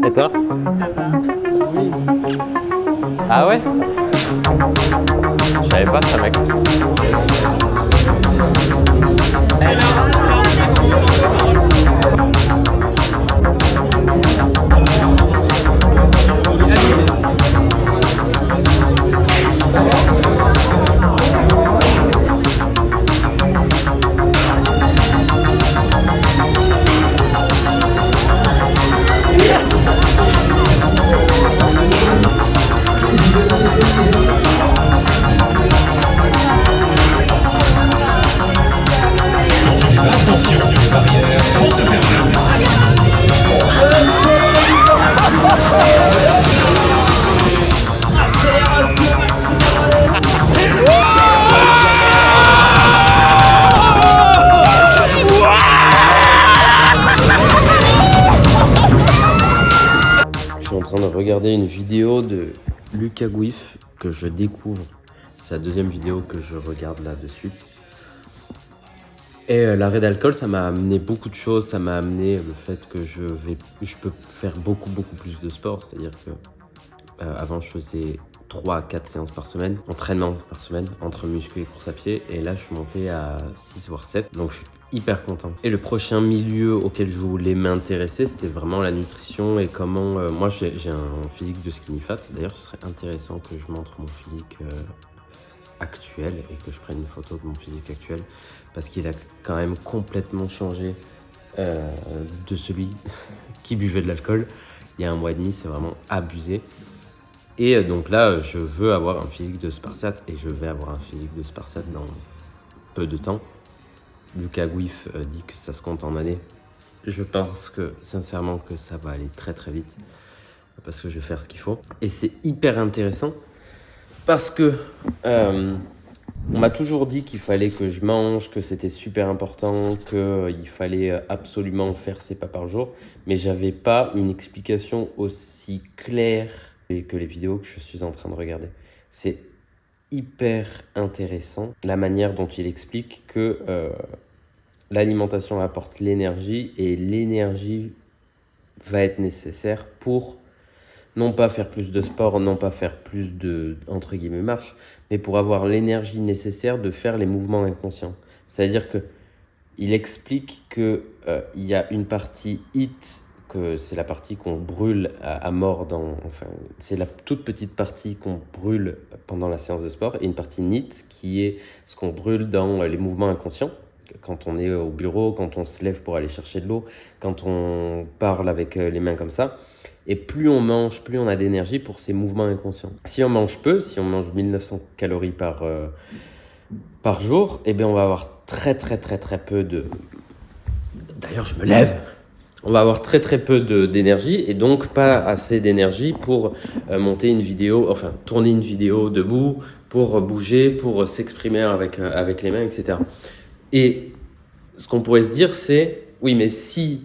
Et toi? Ah ouais? Je savais pas ça, mec. Attention, les barrières vont se fermer. Je suis en train de regarder une vidéo de Lucas Gouif que je découvre. C'est la deuxième vidéo que je regarde là de suite. Et l'arrêt d'alcool, ça m'a amené beaucoup de choses. Ça m'a amené le fait que je peux faire beaucoup plus de sport. C'est-à-dire que avant, je faisais 3 à 4 séances par semaine, entraînement par semaine, entre muscu et course à pied. Et là, je suis monté à 6 voire 7. Donc, je suis hyper content. Et le prochain milieu auquel je voulais m'intéresser, c'était vraiment la nutrition et comment... moi, j'ai un physique de skinny fat. D'ailleurs, ce serait intéressant que je montre mon physique actuel et que je prenne une photo de mon physique actuel parce qu'il a quand même complètement changé de celui qui buvait de l'alcool il y a 1 mois et demi. C'est vraiment abusé. Et donc là, je veux avoir un physique de Spartiate et je vais avoir un physique de Spartiate dans peu de temps. Lucas Gouif dit que ça se compte en années. Je pense que, sincèrement, que ça va aller très vite parce que je vais faire ce qu'il faut. Et c'est hyper intéressant parce que on m'a toujours dit qu'il fallait que je mange, que c'était super important, qu'il fallait absolument faire ses pas par jour. Mais j'avais pas une explication aussi claire que les vidéos que je suis en train de regarder. C'est hyper intéressant la manière dont il explique que l'alimentation apporte l'énergie et l'énergie va être nécessaire pour non pas faire plus de sport, non pas faire plus de, entre guillemets, marche, mais pour avoir l'énergie nécessaire de faire les mouvements inconscients. C'est-à-dire que il explique qu'il y a une partie HIIT, que c'est la partie qu'on brûle à mort enfin, c'est la toute petite partie qu'on brûle pendant la séance de sport, et une partie NEAT qui est ce qu'on brûle dans les mouvements inconscients. Quand on est au bureau, quand on se lève pour aller chercher de l'eau, quand on parle avec les mains comme ça. Et plus on mange, plus on a d'énergie pour ces mouvements inconscients. Si on mange peu, si on mange 1900 calories par jour, eh bien on va avoir très peu de... D'ailleurs, je me lève. On va avoir très peu d'énergie et donc pas assez d'énergie pour monter une vidéo, enfin tourner une vidéo debout, pour bouger, pour s'exprimer avec les mains, etc. Et ce qu'on pourrait se dire, c'est oui, mais si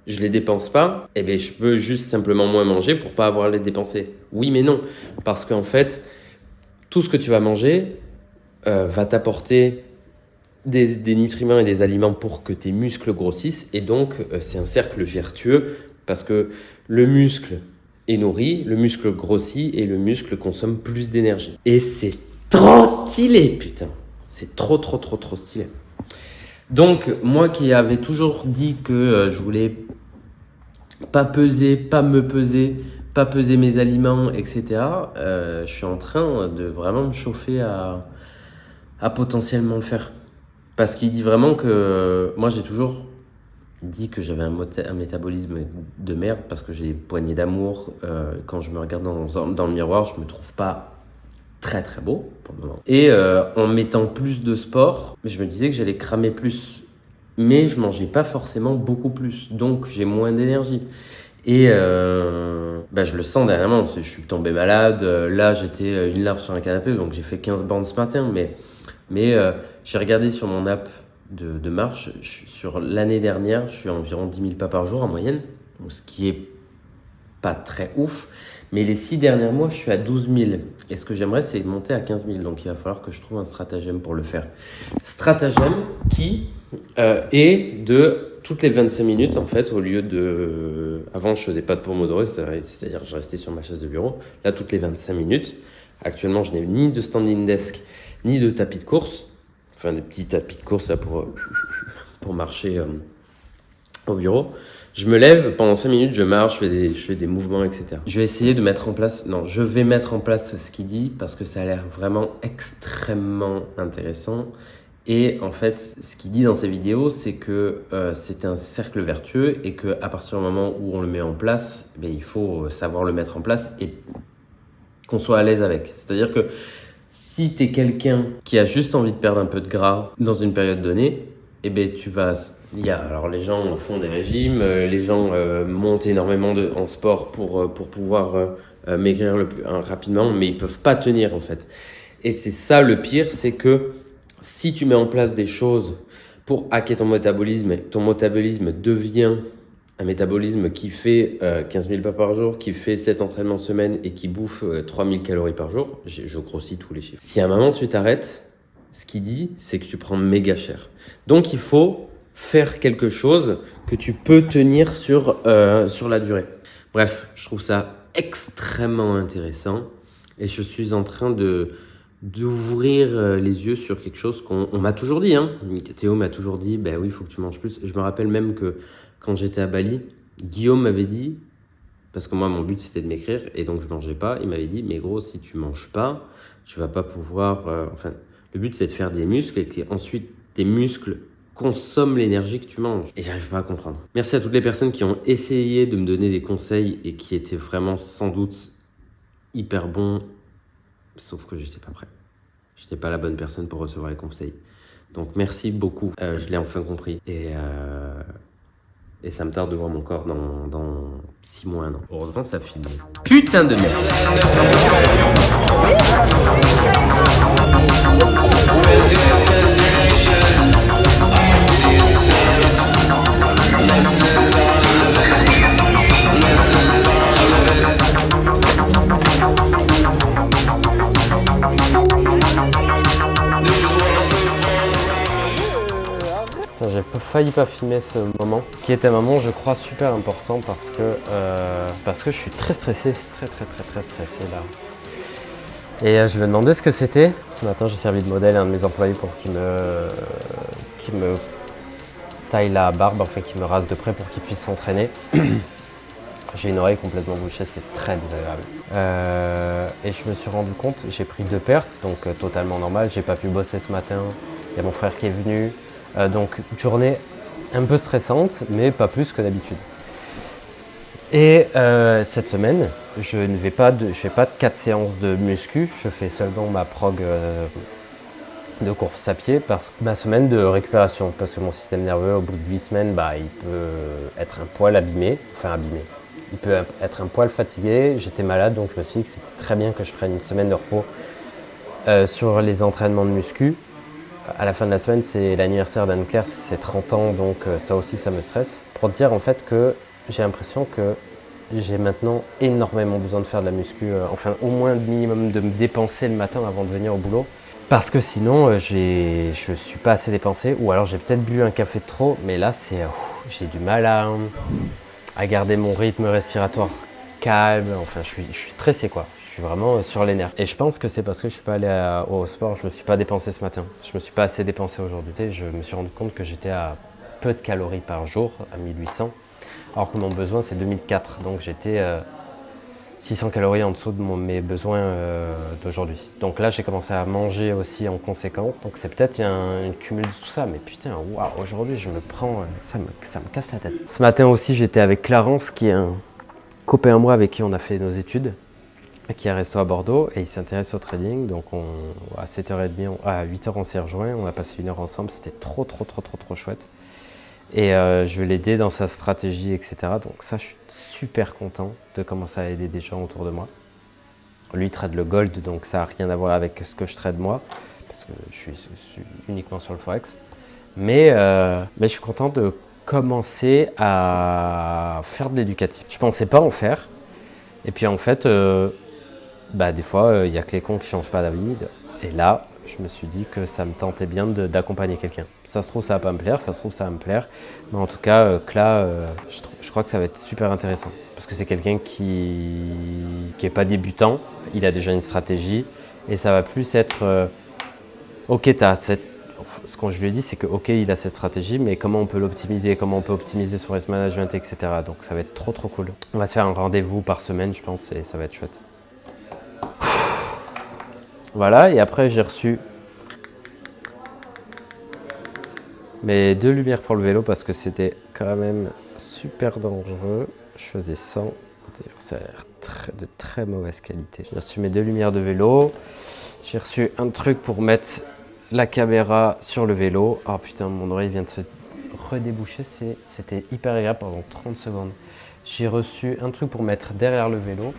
je les dépense pas, eh bien, je peux juste simplement moins manger pour pas avoir à les dépenser. Oui, mais non, parce qu'en fait, tout ce que tu vas manger va t'apporter des nutriments et des aliments pour que tes muscles grossissent. Et donc, c'est un cercle vertueux parce que le muscle est nourri, le muscle grossit et le muscle consomme plus d'énergie. Et c'est trop stylé, putain. C'est trop stylé. Donc, moi qui avais toujours dit que je voulais pas peser, pas me peser, pas peser mes aliments, etc., je suis en train de vraiment me chauffer à potentiellement le faire. Parce qu'il dit vraiment que... Moi, j'ai toujours dit que j'avais un métabolisme de merde parce que j'ai des poignées d'amour. Quand je me regarde dans le miroir, je me trouve pas très beau pour le moment. Et en mettant plus de sport, je me disais que j'allais cramer plus. Mais je mangeais pas forcément beaucoup plus. Donc, j'ai moins d'énergie. Et je le sens dernièrement. Je suis tombé malade. Là, j'étais une larve sur un canapé. Donc, j'ai fait 15 bornes ce matin. Mais j'ai regardé sur mon app de marche, sur l'année dernière, je suis à environ 10 000 pas par jour en moyenne, donc ce qui est pas très ouf. Mais les 6 derniers mois, je suis à 12 000. Et ce que j'aimerais, c'est monter à 15 000. Donc il va falloir que je trouve un stratagème pour le faire. Stratagème qui est de toutes les 25 minutes, en fait, au lieu de... Avant, je faisais pas de Pomodoro, c'est-à-dire que je restais sur ma chaise de bureau. Là, toutes les 25 minutes, actuellement, je n'ai ni de standing desk, ni de tapis de course. Enfin, des petits tapis de course là, pour marcher au bureau. Je me lève, pendant 5 minutes, je marche, je fais des mouvements, etc. Je vais essayer de mettre en place... Non, je vais mettre en place ce qu'il dit parce que ça a l'air vraiment extrêmement intéressant. Et en fait, ce qu'il dit dans ses vidéos, c'est que c'est un cercle vertueux et qu'à partir du moment où on le met en place, il faut savoir le mettre en place et qu'on soit à l'aise avec. C'est-à-dire que si tu es quelqu'un qui a juste envie de perdre un peu de gras dans une période donnée, tu vas... Alors les gens font des régimes, les gens montent énormément en sport pour pouvoir maigrir le plus rapidement, mais ils peuvent pas tenir en fait. Et c'est ça le pire, c'est que si tu mets en place des choses pour hacker ton métabolisme devient un métabolisme qui fait 15 000 pas par jour, qui fait 7 entraînements semaine et qui bouffe 3000 calories par jour, je grossis tous les chiffres. Si à un moment tu t'arrêtes, ce qu'il dit, c'est que tu prends méga cher. Donc il faut faire quelque chose que tu peux tenir sur la durée. Bref, je trouve ça extrêmement intéressant et je suis en train d'ouvrir les yeux sur quelque chose qu'on m'a toujours dit. Théo m'a toujours dit, oui, il faut que tu manges plus. Je me rappelle même que quand j'étais à Bali, Guillaume m'avait dit, parce que moi, mon but, c'était de m'écrire, et donc je mangeais pas. Il m'avait dit, mais gros, si tu manges pas, tu vas pas pouvoir... le but, c'est de faire des muscles, et que ensuite, tes muscles consomment l'énergie que tu manges. Et j'arrive pas à comprendre. Merci à toutes les personnes qui ont essayé de me donner des conseils, et qui étaient vraiment, sans doute, hyper bons. Sauf que j'étais pas prêt. J'étais pas la bonne personne pour recevoir les conseils. Donc merci beaucoup. Je l'ai enfin compris. Et ça me tarde de voir mon corps dans 6 mois, 1 an. Heureusement, ça filme. Putain de merde. J'ai failli pas filmer ce moment, qui était un moment, je crois, super important parce que je suis très stressé, très stressé là. Et je me demandais ce que c'était. Ce matin, j'ai servi de modèle à un de mes employés pour qu'il me taille la barbe, enfin qu'il me rase de près pour qu'il puisse s'entraîner. J'ai une oreille complètement bouchée, c'est très désagréable. Et je me suis rendu compte, j'ai pris 2 pertes, donc totalement normal. J'ai pas pu bosser ce matin. Il y a mon frère qui est venu. Donc journée un peu stressante, mais pas plus que d'habitude. Et cette semaine, je fais pas de 4 séances de muscu, je fais seulement ma prog de course à pied, ma semaine de récupération, parce que mon système nerveux, au bout de 8 semaines, il peut être un poil abîmé, il peut être un poil fatigué. J'étais malade, donc je me suis dit que c'était très bien que je prenne une semaine de repos sur les entraînements de muscu. À la fin de la semaine, c'est l'anniversaire d'Anne-Claire, c'est 30 ans, donc ça aussi, ça me stresse. Pour te dire en fait que j'ai l'impression que j'ai maintenant énormément besoin de faire de la muscu, au moins le minimum de me dépenser le matin avant de venir au boulot. Parce que sinon, je suis pas assez dépensé, ou alors j'ai peut-être bu un café de trop, mais là, j'ai du mal à garder mon rythme respiratoire calme, je suis stressé quoi. Je suis vraiment sur les nerfs. Et je pense que c'est parce que je suis pas allé au sport, je me suis pas dépensé ce matin. Je me suis pas assez dépensé aujourd'hui. Je me suis rendu compte que j'étais à peu de calories par jour, à 1800, alors que mon besoin c'est 2004. Donc j'étais 600 calories en dessous de mes besoins d'aujourd'hui. Donc là j'ai commencé à manger aussi en conséquence. Donc c'est peut-être un cumul de tout ça. Mais putain, waouh, aujourd'hui je me prends, ça me casse la tête. Ce matin aussi j'étais avec Clarence, qui est un copain à moi avec qui on a fait nos études, qui est resto à Bordeaux, et il s'intéresse au trading. Donc à 7h30, à 8h on s'est rejoints, on a passé 1 heure ensemble, c'était trop chouette. Et je vais l'aider dans sa stratégie, etc. Donc ça, je suis super content de commencer à aider des gens autour de moi. Lui, il trade le gold, donc ça n'a rien à voir avec ce que je trade moi, parce que je suis uniquement sur le Forex. Mais je suis content de commencer à faire de l'éducatif. Je pensais pas en faire. Et puis en fait, des fois, il n'y a que les cons qui ne changent pas d'avis. Et là, je me suis dit que ça me tentait bien d'accompagner quelqu'un. Ça se trouve, ça va pas me plaire, ça se trouve, ça va me plaire. Mais en tout cas, Kla, je crois que ça va être super intéressant. Parce que c'est quelqu'un qui est pas débutant, il a déjà une stratégie. Et ça va plus être, ok, ce que je lui ai dit, c'est que ok, il a cette stratégie, mais comment on peut l'optimiser, comment on peut optimiser son risk management, etc. Donc ça va être trop cool. On va se faire un rendez-vous par semaine, je pense, et ça va être chouette. Voilà, et après j'ai reçu mes 2 lumières pour le vélo parce que c'était quand même super dangereux. Je faisais 100, d'ailleurs ça a l'air de très mauvaise qualité. J'ai reçu mes 2 lumières de vélo, j'ai reçu un truc pour mettre la caméra sur le vélo. Oh putain, mon oreille vient de se redéboucher, c'était hyper agréable pendant 30 secondes. J'ai reçu un truc pour mettre derrière le vélo.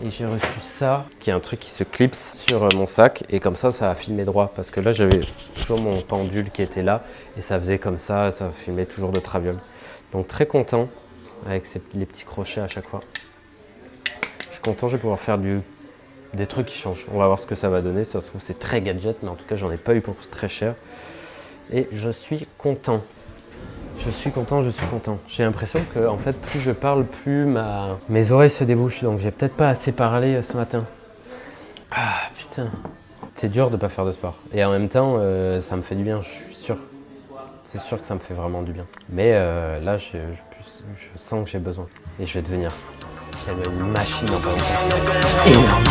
Et j'ai reçu ça, qui est un truc qui se clipse sur mon sac. Et comme ça a filmé droit. Parce que là, j'avais toujours mon pendule qui était là. Et ça faisait comme ça filmait toujours de traviole. Donc très content, avec les petits crochets à chaque fois. Je suis content, je vais pouvoir faire des trucs qui changent. On va voir ce que ça va donner. Ça se trouve, c'est très gadget, mais en tout cas, j'en ai pas eu pour très cher. Et je suis content. Je suis content. J'ai l'impression que en fait, plus je parle, plus mes oreilles se débouchent. Donc j'ai peut-être pas assez parlé ce matin. Ah putain. C'est dur de pas faire de sport. Et en même temps, ça me fait du bien, je suis sûr. C'est sûr que ça me fait vraiment du bien. Mais là, je sens que j'ai besoin. Et je vais devenir une machine en pas longtemps. Énorme.